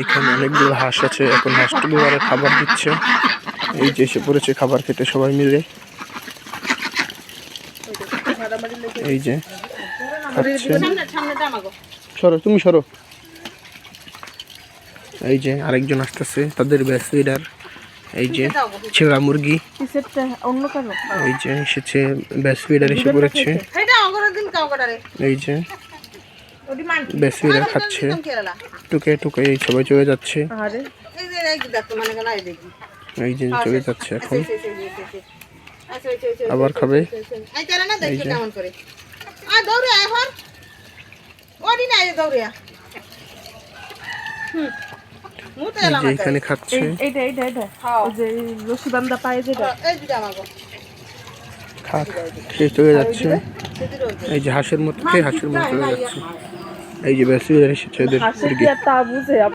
এখানে অনেকগুলো হাঁস আছে, এখন হাঁসগুলো আর খাবার দিচ্ছে। এই যে এসে পড়েছে খাবার খেতে সবাই মিলে। এই যে খাচ্ছে। সরো, তুমি সরো। এই যে আরেকজন আসতেছে, তাদের ব্যাচ লিডার। এই যে ছেঁড়া মুরগি, এই যে এসেছে, ব্যাচ লিডার এসে পড়েছে। এই যে ব্যাচ লিডার খাচ্ছে টুকে টুকে, সবাই চলে যাচ্ছে। এই যে চলে যাচ্ছে, এখন আবার খাবে। এই যে এখানে খাচ্ছে, খেয়ে চলে যাচ্ছে। এই যে হাঁসের মতো খেয়ে হাঁসের মতো চলে যাচ্ছে। এই যে ব্যাস এসেছে এদের।